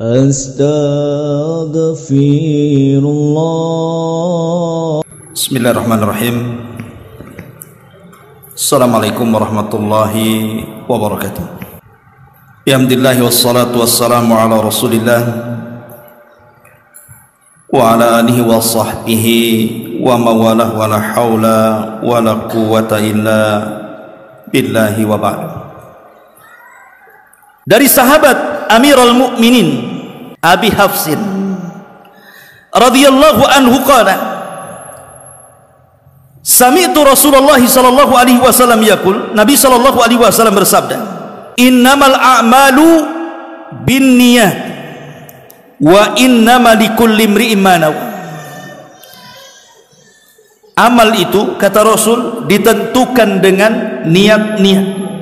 Astaghfirullah. Bismillahirrahmanirrahim. Assalamualaikum warahmatullahi wabarakatuh. Alhamdulillah wassalatu wassalamu ala Rasulillah wa ala alihi wa sahbihi wa mawalah wa la hawla wa la quwwata illa billahi wa ba'd. Dari sahabat Amirul Mukminin Abi Hafsin radhiyallahu anhu qala, sami'tu Rasulullah sallallahu alaihi wasallam yaqul, Nabi sallallahu alaihi wasallam bersabda, innamal a'malu binniyat wa innamal likulli imri'in ma nawa. Amal itu, kata Rasul, ditentukan dengan niat-niat,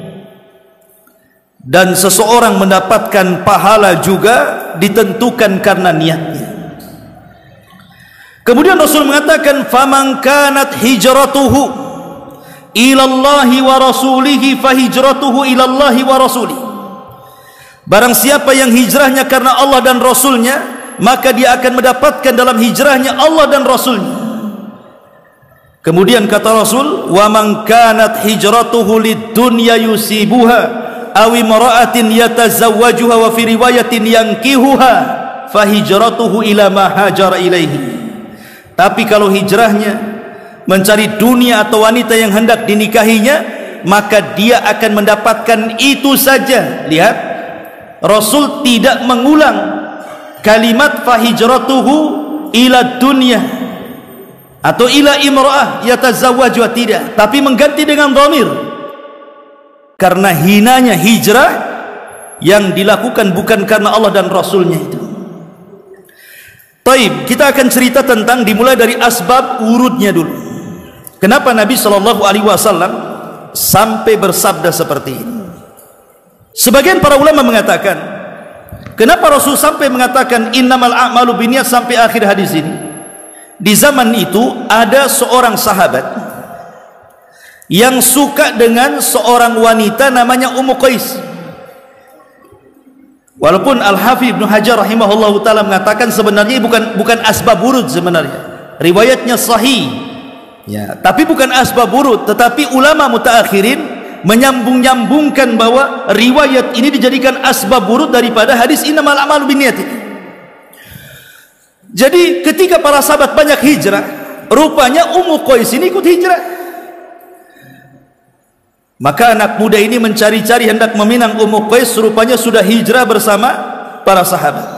dan seseorang mendapatkan pahala juga ditentukan karena niatnya. Kemudian Rasul mengatakan, faman kanat hijratuhu ilallahi wa rasulihi fahijratuhu ilallahi wa rasulihi. Barang siapa yang hijrahnya karena Allah dan Rasulnya, maka dia akan mendapatkan dalam hijrahnya Allah dan Rasulnya. Kemudian kata Rasul, wa man kanat hijratuhu lidunya yusibuha aw imra'atin yatazawwajuha wa fi riwayatin yankihuha fahijratuhu ila ma hajara ilaihi. Tapi kalau hijrahnya mencari dunia atau wanita yang hendak dinikahinya, maka dia akan mendapatkan itu saja. Lihat, Rasul tidak mengulang kalimat fahijratuhu ila dunya atau ila imra'ah yatazawwajuha, tidak, tapi mengganti dengan dhamir, karena hinanya hijrah yang dilakukan bukan karena Allah dan Rasulnya itu. Taib, kita akan cerita tentang, dimulai dari asbab urutnya dulu. Kenapa Nabi SAW sampai bersabda seperti ini? Sebagian para ulama mengatakan, kenapa Rasul sampai mengatakan innamal a'malu binniyat sampai akhir hadis ini? Di zaman itu ada seorang sahabat yang suka dengan seorang wanita namanya Ummu Qais. Walaupun Al-Hafidz Ibnu Hajar rahimahullah ta'ala mengatakan sebenarnya bukan asbab urud, sebenarnya riwayatnya sahih ya, tapi bukan asbab urud. Tetapi ulama mutaakhirin menyambung-nyambungkan bahwa riwayat ini dijadikan asbab urud daripada hadis innamal a'malu binniyat. Jadi ketika para sahabat banyak hijrah, rupanya Ummu Qais ini ikut hijrah. Maka anak muda ini mencari-cari hendak meminang Ummu Qais, rupanya sudah hijrah bersama para sahabat.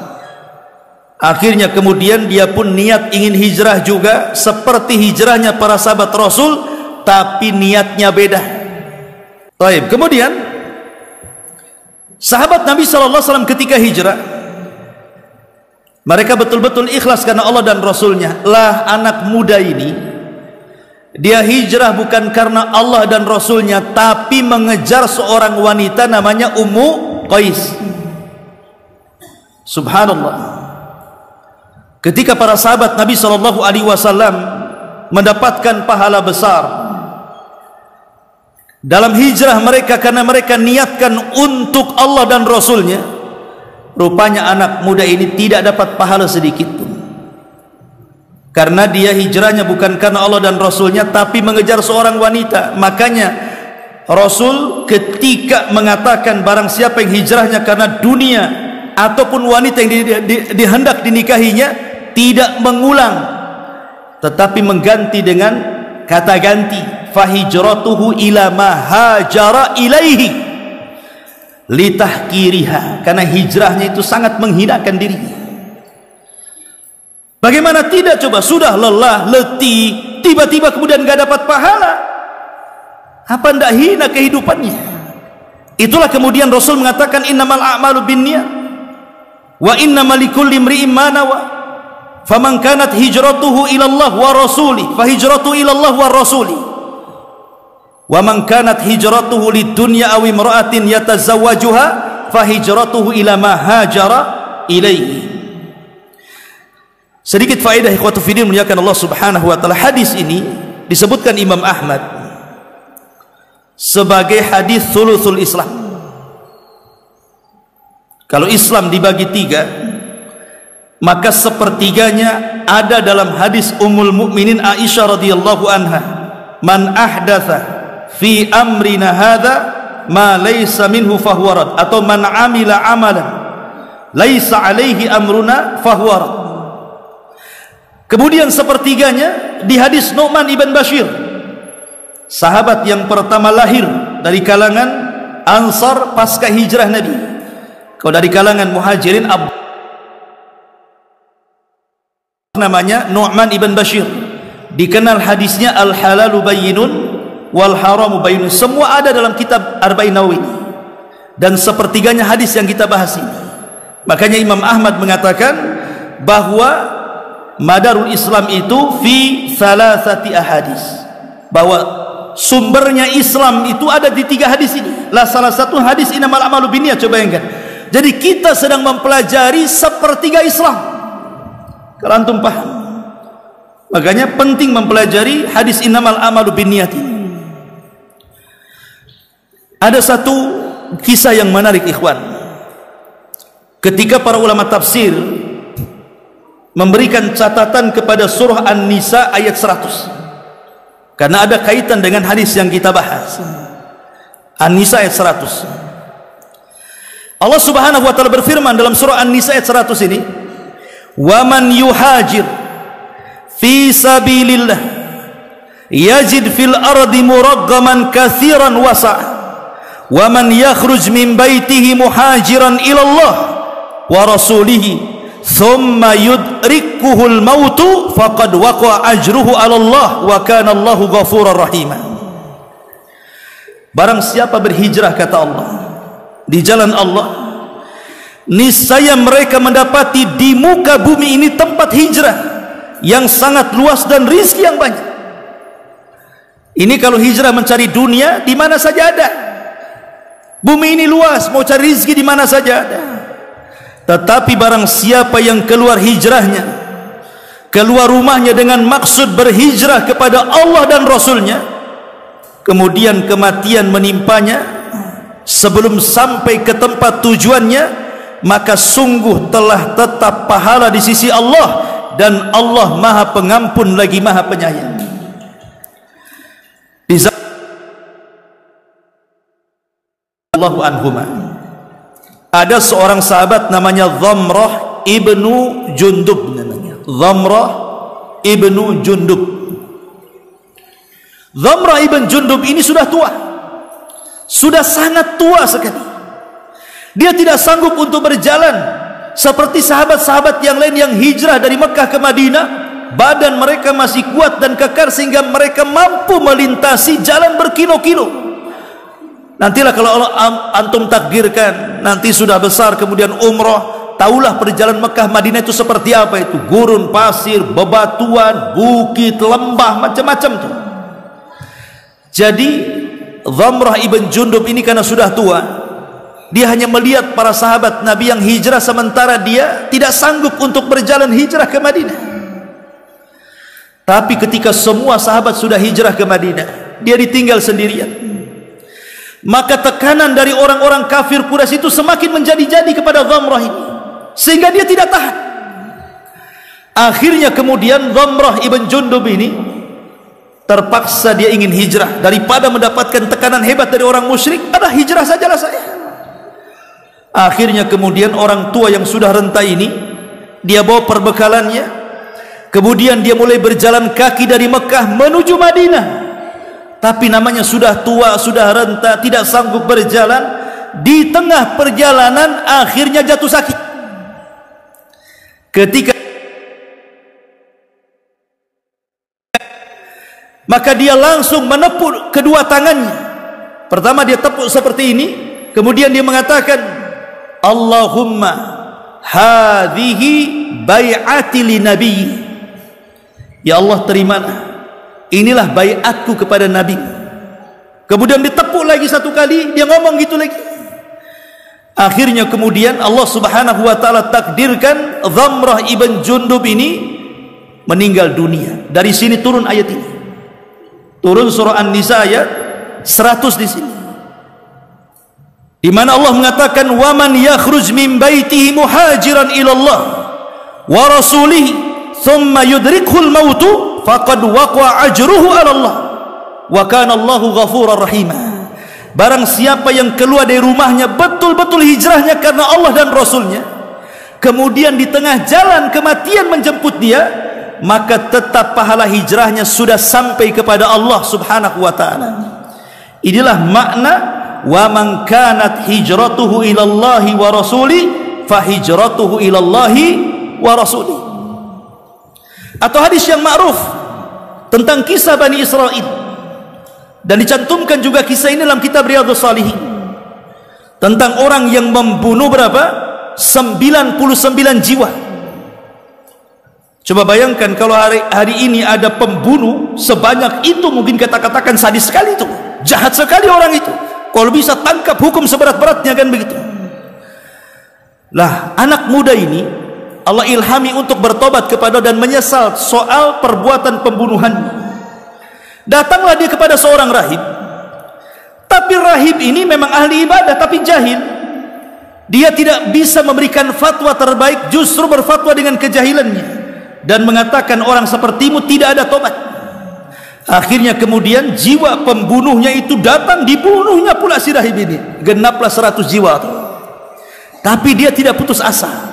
Akhirnya kemudian dia pun niat ingin hijrah juga seperti hijrahnya para sahabat Rasul, tapi niatnya beda. Baik, kemudian sahabat Nabi SAW ketika hijrah, mereka betul-betul ikhlas karena Allah dan Rasulnya. Lah anak muda ini, dia hijrah bukan karena Allah dan Rasulnya, tapi mengejar seorang wanita namanya Ummu Qais. Subhanallah. Ketika para sahabat Nabi SAW mendapatkan pahala besar dalam hijrah mereka karena mereka niatkan untuk Allah dan Rasulnya, rupanya anak muda ini tidak dapat pahala sedikit pun, karena dia hijrahnya bukan karena Allah dan Rasulnya, tapi mengejar seorang wanita. Makanya Rasul ketika mengatakan barang siapa yang hijrahnya karena dunia ataupun wanita yang dihendak dinikahinya, tidak mengulang, tetapi mengganti dengan kata ganti, fahijratuhu ila ma hajara ilaihi litahkiriha, karena hijrahnya itu sangat menghinakan dirinya. Bagaimana tidak, coba, sudah lelah, letih, tiba-tiba kemudian gak dapat pahala, apa ndak hina kehidupannya? Itulah kemudian Rasul mengatakan innamal a'malu binniyat wa innamal likulli imri'in ma nawa. Faman kanat hijratuhu ilallah wa rasuli fahijratuhu ilallah wa rasuli wa man kanat hijratuhu lidunya aw imra'atin yatazawwajuha fahijratuhu ila ma hajara ilaihi. Sedikit faedah ikhwatu fiddin muliakan Allah Subhanahu wa taala. Hadis ini disebutkan Imam Ahmad sebagai hadis thuluthul Islam. Kalau Islam dibagi 3, maka sepertiganya ada dalam hadis Ummul Mukminin Aisyah radhiyallahu anha, man ahdatha fi amrina hadza ma laysa minhu fahuwa rad, atau man amila amalan laisa alaihi amruna fahuwa rad. Kemudian sepertiganya di hadis Nu'man ibn Bashir, sahabat yang pertama lahir dari kalangan Ansar pasca hijrah Nabi. Kalau dari kalangan Muhajirin, namanya Nu'man ibn Bashir, dikenal hadisnya al halalu bayyinun wal haramu bayyinun. Semua ada dalam kitab Arba'in Nawawi, dan sepertiganya hadis yang kita bahas ini. Makanya Imam Ahmad mengatakan bahwa madarul Islam itu fi thalathati ahadis, bahwa sumbernya Islam itu ada di 3 hadis ini. Lah salah satu hadis innamal a'malu binniyat. Coba bayangkan, jadi kita sedang mempelajari sepertiga Islam, kalau antum paham. Makanya penting mempelajari hadis innamal a'malu binniyat ini. Ada satu kisah yang menarik ikhwan, ketika para ulama tafsir memberikan catatan kepada surah An-Nisa ayat 100, karena ada kaitan dengan hadis yang kita bahas. An-Nisa ayat 100, Allah subhanahu wa ta'ala berfirman dalam surah An-Nisa ayat 100 ini, wa man yuhajir fi sabilillah yajid fil ardi muraggaman katsiran wasa'a wa man yakhruj min baitihi muhajiran ilallah wa rasulihi thumma yudrikuhul mautu faqad waqa'a ajruhu 'ala Allah wa kana Allahu ghafurar rahima. Barang siapa berhijrah, kata Allah, di jalan Allah, niscaya mereka mendapati di muka bumi ini tempat hijrah yang sangat luas dan rizki yang banyak. Ini kalau hijrah mencari dunia, di mana saja ada. Bumi ini luas, mau cari rizki di mana saja ada. Tetapi barang siapa yang keluar hijrahnya, keluar rumahnya dengan maksud berhijrah kepada Allah dan Rasulnya, kemudian kematian menimpanya sebelum sampai ke tempat tujuannya, maka sungguh telah tetap pahala di sisi Allah, dan Allah Maha Pengampun lagi Maha Penyayang. Di Allahu anhuma, ada seorang sahabat namanya Dhamrah ibnu Jundub, namanya Dhamrah ibnu Jundub. Dhamrah ibn Jundub ini sudah tua, sudah sangat tua sekali. Dia tidak sanggup untuk berjalan seperti sahabat-sahabat yang lain yang hijrah dari Mekah ke Madinah. Badan mereka masih kuat dan kekar sehingga mereka mampu melintasi jalan berkilo-kilo. Nantilah kalau Allah antum takdirkan, nanti sudah besar kemudian umrah, tahulah perjalanan Mekah Madinah itu seperti apa itu. Gurun pasir, bebatuan, bukit, lembah, macam-macam tuh. Jadi Dhamrah ibn Jundub ini karena sudah tua, dia hanya melihat para sahabat Nabi yang hijrah, sementara dia tidak sanggup untuk berjalan hijrah ke Madinah. Tapi ketika semua sahabat sudah hijrah ke Madinah, dia ditinggal sendirian. Maka tekanan dari orang-orang kafir Quraisy itu semakin menjadi-jadi kepada Dhamrah ini, sehingga dia tidak tahan. Akhirnya kemudian Dhamrah ibn Jundub ini terpaksa dia ingin hijrah. Daripada mendapatkan tekanan hebat dari orang musyrik, ada hijrah sajalah saya. Akhirnya kemudian orang tua yang sudah renta ini, dia bawa perbekalannya, kemudian dia mulai berjalan kaki dari Mekah menuju Madinah. Tapi namanya sudah tua, sudah renta, tidak sanggup berjalan. Di tengah perjalanan akhirnya jatuh sakit. Ketika maka dia langsung menepuk kedua tangannya. Pertama dia tepuk seperti ini, kemudian dia mengatakan, Allahumma hadhihi bai'ati li nabi. Ya Allah, terimalah, inilah baiatku kepada Nabi. Kemudian ditepuk lagi satu kali, dia ngomong gitu lagi. Akhirnya kemudian Allah subhanahu wa ta'ala takdirkan Dhamrah ibn Jundub ini meninggal dunia. Dari sini turun ayat ini, turun surah An-Nisa ayat 100 di sini, di mana Allah mengatakan, wa man yakhruj min baitihi muhajiran ilallah wa rasulihi thumma yudrikhul mautu faqad waqa'a ajruhu 'ala Allah wa kana Allahu ghafurar rahima. Barang siapa yang keluar dari rumahnya betul-betul hijrahnya karena Allah dan Rasulnya, kemudian di tengah jalan kematian menjemput dia, maka tetap pahala hijrahnya sudah sampai kepada Allah subhanahu wa ta'ala. Inilah makna wa man kanat hijratuhu ilallahi wa rasuli fa hijratuhu ilallahi wa rasuli. Atau hadis yang ma'ruf tentang kisah Bani Israel, dan dicantumkan juga kisah ini dalam kitab Riyadhus Shalihin, tentang orang yang membunuh berapa? 99 jiwa. Coba bayangkan kalau hari ini ada pembunuh sebanyak itu, mungkin kita katakan sadis sekali itu, jahat sekali orang itu. Kalau bisa tangkap, hukum seberat-beratnya, kan begitu. Lah, anak muda ini Allah ilhami untuk bertobat kepada dan menyesal soal perbuatan pembunuhannya. Datanglah dia kepada seorang rahib. Tapi rahib ini memang ahli ibadah tapi jahil. Dia tidak bisa memberikan fatwa terbaik, justru berfatwa dengan kejahilannya dan mengatakan orang sepertimu tidak ada tobat. Akhirnya kemudian jiwa pembunuhnya itu datang, dibunuhnya pula si rahib ini. Genaplah 100 jiwa itu. Tapi dia tidak putus asa.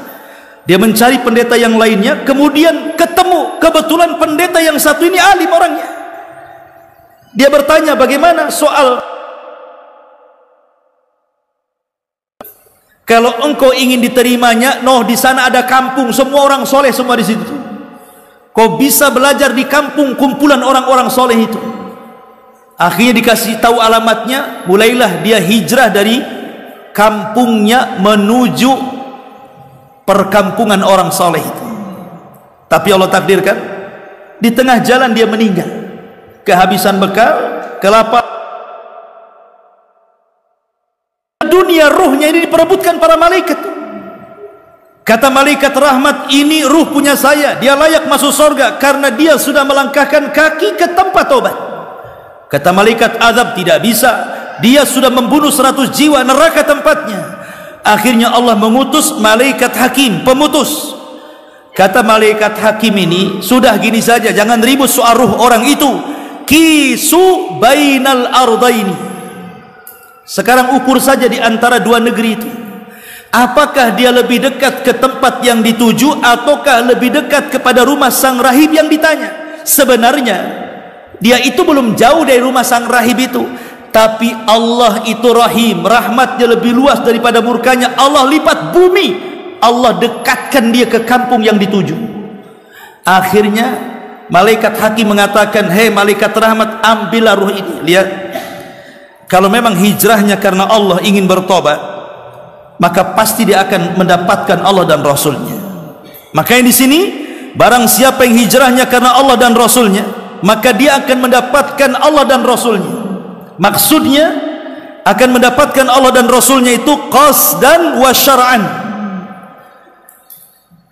Dia mencari pendeta yang lainnya, kemudian ketemu kebetulan pendeta yang satu ini alim orangnya. Dia bertanya, bagaimana soal kalau engkau ingin diterimanya, di sana ada kampung, semua orang soleh semua di situ. Kau bisa belajar di kampung kumpulan orang-orang soleh itu. Akhirnya dikasih tahu alamatnya, mulailah dia hijrah dari kampungnya menuju perkampungan orang soleh itu. Tapi Allah takdirkan di tengah jalan dia meninggal, kehabisan bekal, kelaparan dunia. Ruhnya ini diperebutkan para malaikat. Kata malaikat rahmat, ini ruh punya saya, dia layak masuk surga karena dia sudah melangkahkan kaki ke tempat tobat. Kata malaikat azab, tidak bisa, dia sudah membunuh 100 jiwa, neraka tempatnya. Akhirnya Allah mengutus malaikat hakim, pemutus. Kata malaikat hakim ini, sudah gini saja, jangan ribut soal ruh orang itu. Kisu bainal ardaini. Sekarang ukur saja di antara dua negeri itu. Apakah dia lebih dekat ke tempat yang dituju ataukah lebih dekat kepada rumah sang rahib yang ditanya? Sebenarnya dia itu belum jauh dari rumah sang rahib itu, tapi Allah itu rahim, rahmatnya lebih luas daripada murkanya. Allah lipat bumi, Allah dekatkan dia ke kampung yang dituju. Akhirnya malaikat hakim mengatakan, hei malaikat rahmat, ambillah ruh ini. Lihat, kalau memang hijrahnya karena Allah ingin bertobat, maka pasti dia akan mendapatkan Allah dan Rasulnya. Makanya di sini, barang siapa yang hijrahnya karena Allah dan Rasulnya, maka dia akan mendapatkan Allah dan Rasulnya. Maksudnya akan mendapatkan Allah dan Rasulnya itu qasdan wa syar'an.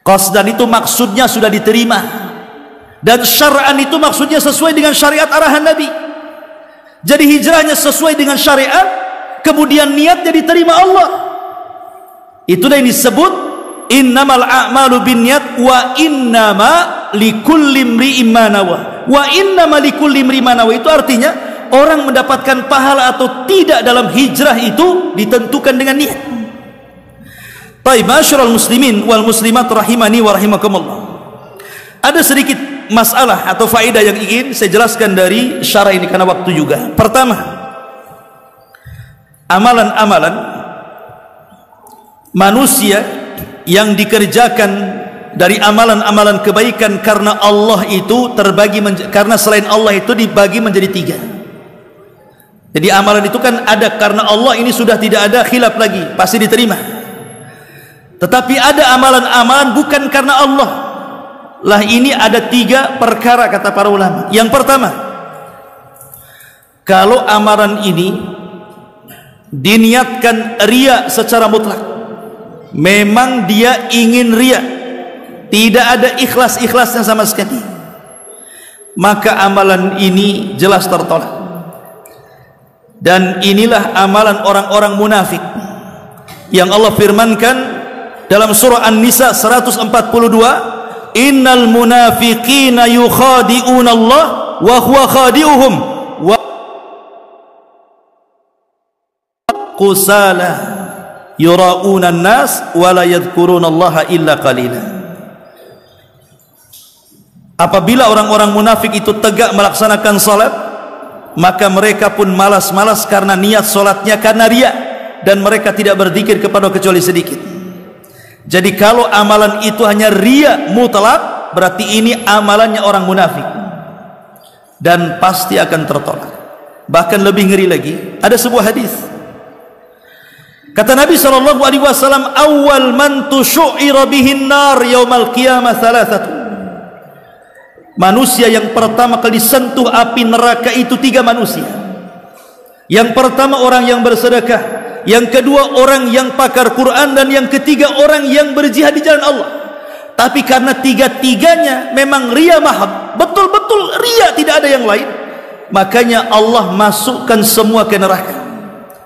Qasdan itu maksudnya sudah diterima, dan syar'an itu maksudnya sesuai dengan syariat arahan Nabi. Jadi hijrahnya sesuai dengan syariat, kemudian niatnya diterima Allah. Itulah yang disebut innamal a'malu binniyat wa innama likulli imri'in ma nawa. Wa innama likulli imri'in ma nawa itu artinya orang mendapatkan pahala atau tidak dalam hijrah itu ditentukan dengan niat. Baik, ma'asyiral muslimin wal muslimat rahimani wa rahimakumullah. Ada sedikit masalah atau faedah yang ingin saya jelaskan dari syarah ini karena waktu juga. Pertama, amalan-amalan manusia yang dikerjakan dari amalan-amalan kebaikan karena Allah itu terbagi karena selain Allah itu dibagi menjadi 3. Jadi amalan itu kan ada karena Allah, ini sudah tidak ada khilaf lagi, pasti diterima. Tetapi ada amalan-amalan bukan karena Allah. Lah ini ada 3 perkara kata para ulama. Yang pertama, kalau amalan ini diniatkan riya secara mutlak, memang dia ingin riya, tidak ada ikhlas-ikhlasnya sama sekali, maka amalan ini jelas tertolak. Dan inilah amalan orang-orang munafik yang Allah firmankan dalam surah An-Nisa 142, innal munafiqina yukhadi'una Allah wa huwa khadi'uhum wa qusala yura'una an-nas wa la yadhkuruna Allah illa qalila. Apabila orang-orang munafik itu tegak melaksanakan salat, maka mereka pun malas-malas karena niat salatnya karena riya, dan mereka tidak berzikir kepada kecuali sedikit. Jadi kalau amalan itu hanya riya mutlak, berarti ini amalannya orang munafik dan pasti akan tertolak. Bahkan lebih ngeri lagi, ada sebuah hadis. Kata Nabi SAW, awal man tusyu'ira bihin nar yaumal qiyamah thalathatu. Manusia yang pertama kali disentuh api neraka itu 3 manusia. Yang pertama orang yang bersedekah, yang kedua orang yang pakar Quran, dan yang ketiga orang yang berjihad di jalan Allah. Tapi karena tiga-tiganya memang riya mahab, betul-betul riya, tidak ada yang lain, makanya Allah masukkan semua ke neraka,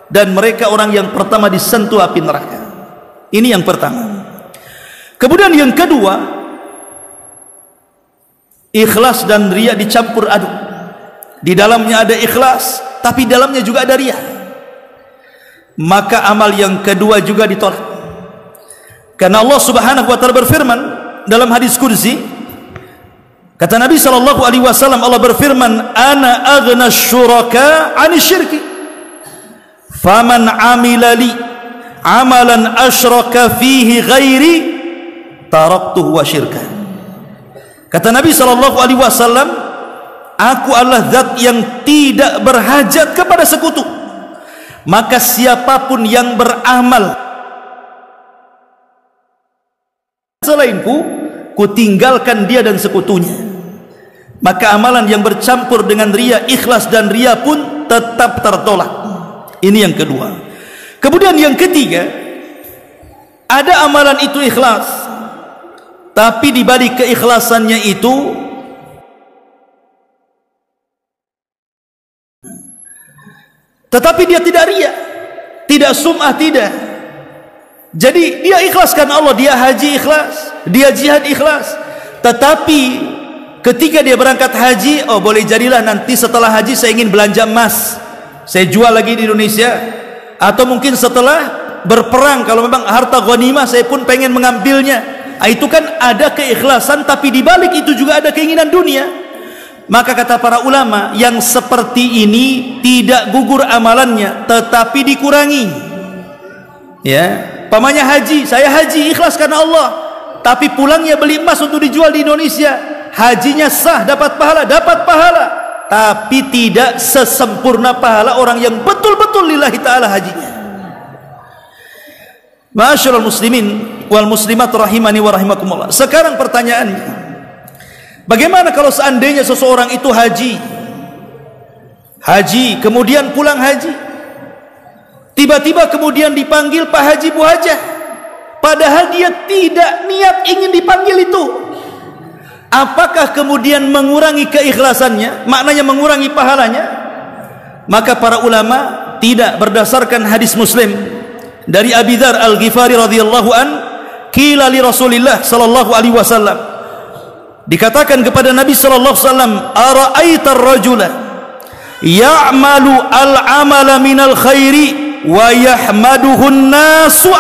dan mereka orang yang pertama disentuh api neraka. Ini yang pertama. Kemudian yang kedua, ikhlas dan riya dicampur aduk. Di dalamnya ada ikhlas, tapi dalamnya juga ada riya. Maka amal yang kedua juga ditolak. Karena Allah Subhanahu wa taala berfirman dalam hadis qudsi, kata Nabi sallallahu alaihi wasallam, Allah berfirman, ana aghna syuraka 'ani syirki. Faman 'amila li 'amalan asyraka fihi ghairi taraktuhu wa syirka. Kata Nabi SAW, aku adalah zat yang tidak berhajat kepada sekutu. Maka siapapun yang beramal selainku, ku tinggalkan dia dan sekutunya. Maka amalan yang bercampur dengan riya, ikhlas dan riya pun tetap tertolak. Ini yang kedua. Kemudian yang ketiga, ada amalan itu ikhlas, tapi di balik keikhlasannya itu tetapi dia tidak riya, tidak sum'ah, tidak. Jadi dia ikhlas karena Allah, dia haji ikhlas, dia jihad ikhlas. Tetapi ketika dia berangkat haji, oh boleh jadilah nanti setelah haji saya ingin belanja emas, saya jual lagi di Indonesia. Atau mungkin setelah berperang, kalau memang harta ghanimah saya pun pengen mengambilnya. Itu kan ada keikhlasan, tapi di balik itu juga ada keinginan dunia. Maka kata para ulama, yang seperti ini tidak gugur amalannya, tetapi dikurangi. Ya, pamannya haji, saya haji ikhlas karena Allah, tapi pulangnya beli emas untuk dijual di Indonesia. Hajinya sah, dapat pahala, tapi tidak sesempurna pahala orang yang betul-betul lillahi ta'ala hajinya. Ma'asyiral muslimin wal muslimat rahimani wa rahimakumullah. Sekarang pertanyaannya, bagaimana kalau seandainya seseorang itu haji kemudian pulang haji, tiba-tiba kemudian dipanggil Pak Haji, Bu Hajah, padahal dia tidak niat ingin dipanggil itu? Apakah kemudian mengurangi keikhlasannya, maknanya mengurangi pahalanya? Maka para ulama tidak, berdasarkan hadis Muslim dari Abi Dzar Al-Ghifari radhiyallahu an, qila li Rasulillah sallallahu alaihi wasallam, dikatakan kepada Nabi sallallahu alaihi wasallam, ara'aita ar-rajula ya'malu al-amala minal khairi wa yahmaduhu an-nasu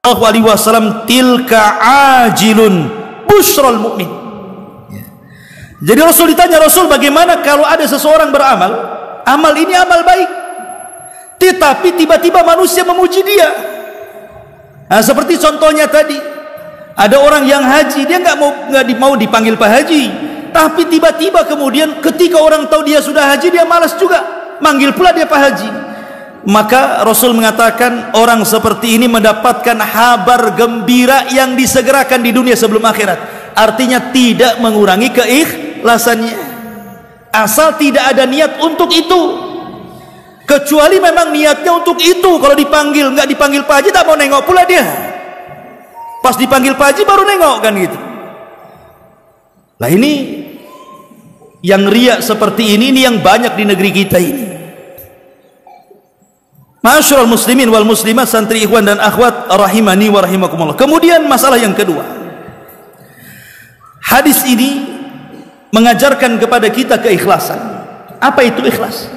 sallallahu alaihi wasallam, tilka ajilun busyral mu'min. Jadi Rasul ditanya, Rasul bagaimana kalau ada seseorang beramal, amal ini amal baik, tetapi tiba-tiba manusia memuji dia. Nah, seperti contohnya tadi, ada orang yang haji, dia nggak mau dipanggil Pak Haji, tapi tiba-tiba kemudian ketika orang tahu dia sudah haji, dia malas juga manggil pula dia Pak Haji. Maka Rasul mengatakan orang seperti ini mendapatkan kabar gembira yang disegerakan di dunia sebelum akhirat. Artinya tidak mengurangi keikhlasannya, asal tidak ada niat untuk itu. Kecuali memang niatnya untuk itu. Kalau dipanggil, nggak dipanggil Pak Haji, tak mau nengok pula dia. Pas dipanggil Pak Haji baru nengok, kan gitu. Nah ini yang riya seperti ini yang banyak di negeri kita ini. Ma'asyiral muslimin wal muslimat, santri ikhwan dan akhwat rahimani wa rahimakumullah. Kemudian masalah yang kedua, hadis ini mengajarkan kepada kita keikhlasan. Apa itu ikhlas?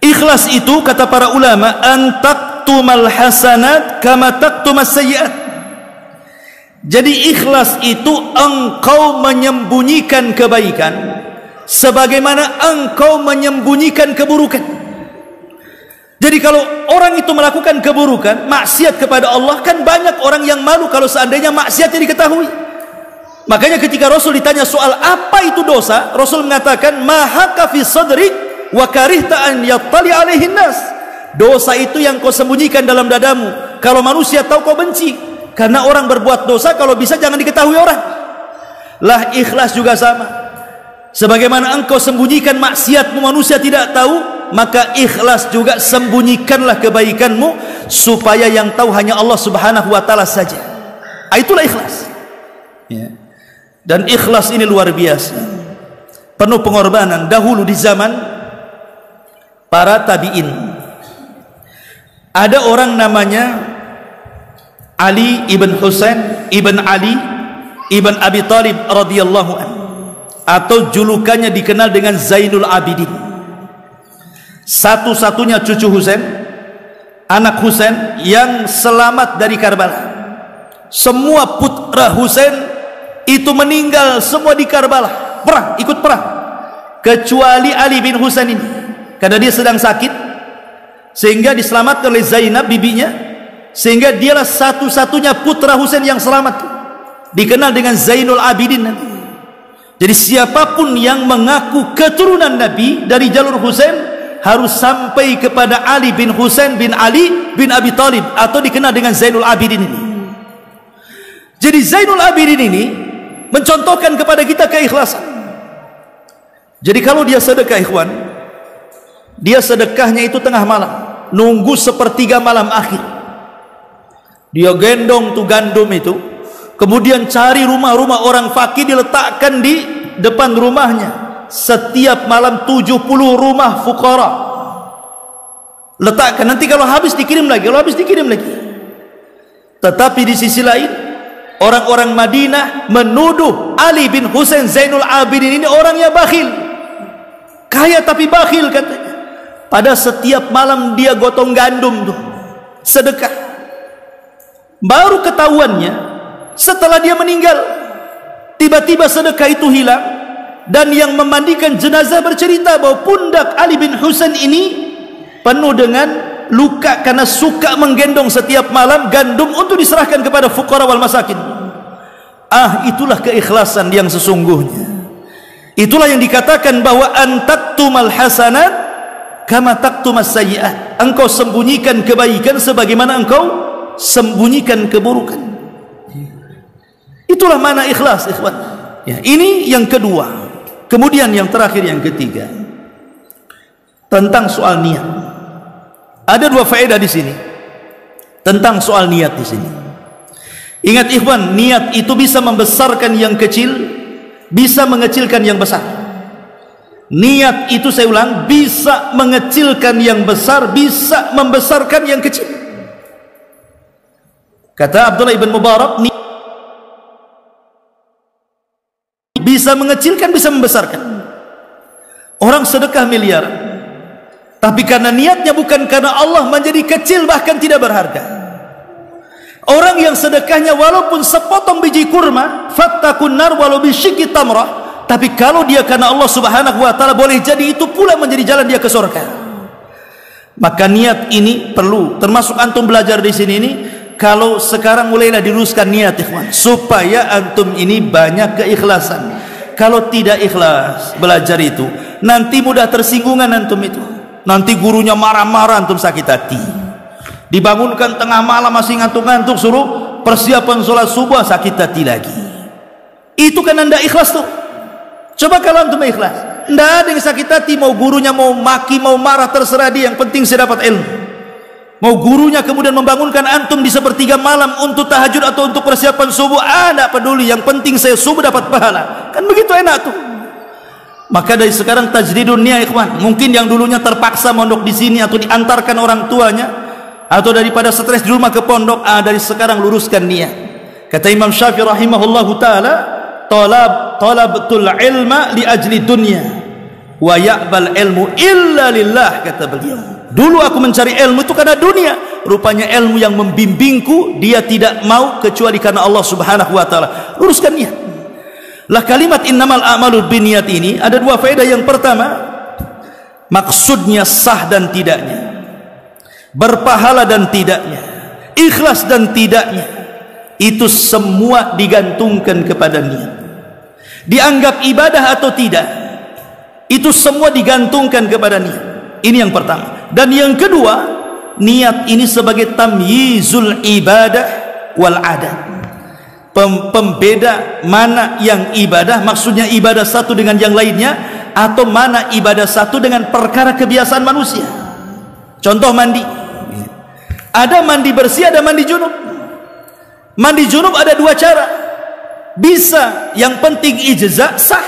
Ikhlas itu kata para ulama, an taktumal hasanat kama taktumas sayyi'at. Jadi ikhlas itu engkau menyembunyikan kebaikan sebagaimana engkau menyembunyikan keburukan. Jadi kalau orang itu melakukan keburukan, maksiat kepada Allah, kan banyak orang yang malu kalau seandainya maksiatnya diketahui. Makanya ketika Rasul ditanya soal apa itu dosa, Rasul mengatakan mahaka fi sadrik wa karihta an yattali alaihin nas. Dosa itu yang kau sembunyikan dalam dadamu, kalau manusia tahu kau benci. Karena orang berbuat dosa kalau bisa jangan diketahui orang. Lah ikhlas juga sama. Sebagaimana engkau sembunyikan maksiatmu manusia tidak tahu, maka ikhlas juga sembunyikanlah kebaikanmu supaya yang tahu hanya Allah Subhanahu wa taala saja. Itulah ikhlas. Ya. Dan ikhlas ini luar biasa. Penuh pengorbanan dahulu di zaman para tabi'in. Ada orang namanya Ali ibn Husain ibn Ali ibn Abi Thalib radhiyallahu anhu, atau julukannya dikenal dengan Zainul Abidin. Satu-satunya cucu Husain, anak Husain yang selamat dari Karbala. Semua putra Husain itu meninggal semua di Karbala, perang, ikut perang, kecuali Ali bin Husain ini, karena dia sedang sakit sehingga diselamatkan oleh Zainab bibinya, sehingga dialah satu-satunya putra Husain yang selamat, dikenal dengan Zainul Abidin. Jadi siapapun yang mengaku keturunan Nabi dari jalur Husain harus sampai kepada Ali bin Husain bin Ali bin Abi Thalib, atau dikenal dengan Zainul Abidin ini. Jadi Zainul Abidin ini mencontohkan kepada kita keikhlasan. Jadi kalau dia sedekah ikhwan, dia sedekahnya itu tengah malam, nunggu sepertiga malam akhir. Dia gendong tuh gandum itu, kemudian cari rumah-rumah orang fakir, diletakkan di depan rumahnya. Setiap malam 70 rumah fuqara letakkan, nanti kalau habis dikirim lagi, kalau habis dikirim lagi. Tetapi di sisi lain, orang-orang Madinah menuduh Ali bin Husain Zainul Abidin ini orangnya bakhil, kaya tapi bakhil katanya. Pada setiap malam dia gotong gandum tuh sedekah. Baru ketahuannya setelah dia meninggal, tiba-tiba sedekah itu hilang, dan yang memandikan jenazah bercerita bahwa pundak Ali bin Husain ini penuh dengan luka karena suka menggendong setiap malam gandum untuk diserahkan kepada fuqara wal masakin. Itulah keikhlasan yang sesungguhnya. Itulah yang dikatakan bahwa antaktumal hasanat kama taktumas sayyi'at. Engkau sembunyikan kebaikan sebagaimana engkau sembunyikan keburukan. Itulah mana ikhlas, ikhwan. Ya, ini yang kedua. Kemudian yang terakhir, yang ketiga, tentang soal niat. Ada dua faedah di sini tentang soal niat di sini. Ingat ikhwan, niat itu bisa membesarkan yang kecil, bisa mengecilkan yang besar. Niat itu, saya ulang, bisa mengecilkan yang besar, bisa membesarkan yang kecil. Kata Abdullah ibn Mubarak, bisa mengecilkan, bisa membesarkan. Orang sedekah miliar, tapi karena niatnya bukan karena Allah, menjadi kecil, bahkan tidak berharga. Orang yang sedekahnya walaupun sepotong biji kurma, fattakun nar walau bisyikki tamrah, tapi kalau dia karena Allah Subhanahu wa taala, boleh jadi itu pula menjadi jalan dia ke surga. Maka niat ini perlu, termasuk antum belajar di sini ini. Kalau sekarang mulailah diluruskan niat ikhwan, supaya antum ini banyak keikhlasan. Kalau tidak ikhlas belajar itu, nanti mudah tersinggungan antum itu. Nanti gurunya marah-marah, antum sakit hati. Dibangunkan tengah malam masih ngantuk-ngantuk, suruh persiapan sholat subuh, sakit hati lagi. Itu kan anda ikhlas tuh. Coba kalau antum ikhlas, ndak ada yang sakit hati. Mau gurunya mau maki, mau marah, terserah dia, yang penting saya dapat ilmu. Mau gurunya kemudian membangunkan antum di sepertiga malam untuk tahajud atau untuk persiapan subuh, tidak peduli, yang penting saya subuh dapat pahala. Kan begitu enak tuh. Maka dari sekarang tajdidun niyah, ikhwan. Mungkin yang dulunya terpaksa mondok di sini atau diantarkan orang tuanya, atau daripada stres di rumah ke pondok, dari sekarang luruskan niat. Kata Imam Syafi'i rahimahullahu taala, talabtul ilma li ajli dunya wa ya'bal ilmu illa lillah, kata beliau. Dulu aku mencari ilmu itu karena dunia, rupanya ilmu yang membimbingku dia tidak mau kecuali karena Allah Subhanahu wa taala. Luruskan niat. Lah kalimat innamal a'malu binniyat ini ada dua faedah. Yang pertama, maksudnya sah dan tidaknya, berpahala dan tidaknya, ikhlas dan tidaknya, itu semua digantungkan kepada niat. Dianggap ibadah atau tidak, itu semua digantungkan kepada niat. Ini yang pertama. Dan yang kedua, niat ini sebagai tamyizul ibadah wal adat, pembeda mana yang ibadah, maksudnya ibadah satu dengan yang lainnya, atau mana ibadah satu dengan perkara kebiasaan manusia. Contoh mandi, ada mandi bersih, ada mandi junub. Mandi junub ada dua cara, bisa yang penting ijza sah,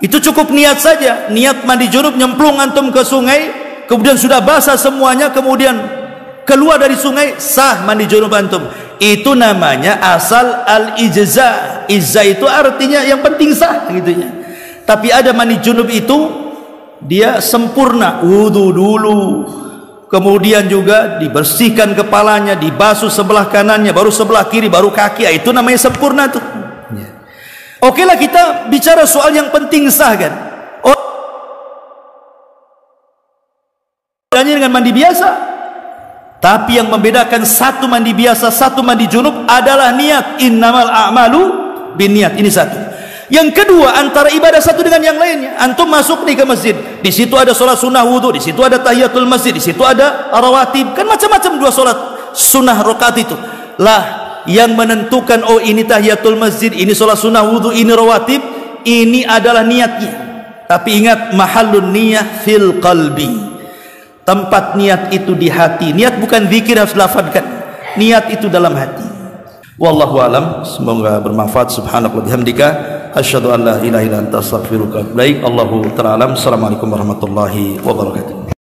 itu cukup niat saja. Niat mandi junub, nyemplung antum ke sungai, kemudian sudah basah semuanya, kemudian keluar dari sungai, sah mandi junub antum. Itu namanya asal al-ijza. Ijza itu artinya yang penting sah gitu ya. Tapi ada mandi junub itu dia sempurna, wudu dulu, kemudian juga dibersihkan kepalanya, dibasuh sebelah kanannya, baru sebelah kiri, baru kaki. Itu namanya sempurna tuh. Oke lah, kita bicara soal yang penting sah kan. Dengan mandi biasa. Tapi yang membedakan satu mandi biasa, satu mandi junub adalah niat. Innamal a'malu binniyat. Ini satu. Yang kedua, antara ibadah satu dengan yang lainnya. Antum masuk nih ke masjid, di situ ada sholat sunnah wudu, di situ ada tahiyatul masjid, di situ ada rawatib, kan macam-macam dua sholat sunnah rakaat itu. Lah, yang menentukan oh ini tahiyatul masjid, ini sholat sunnah wudu, ini rawatib, ini adalah niatnya. Tapi ingat, mahallun niyah fil qalbi. Tempat niat itu di hati. Niat bukan zikir harus lafadzkan. Niat itu dalam hati. Wallahu alam. Semoga bermanfaat. Subhanallah bihamdika, asyhadu an la ilaha illa anta astaghfiruka wa atubu ilaik. Allahu ta'ala alam. Assalamualaikum warahmatullahi wabarakatuh.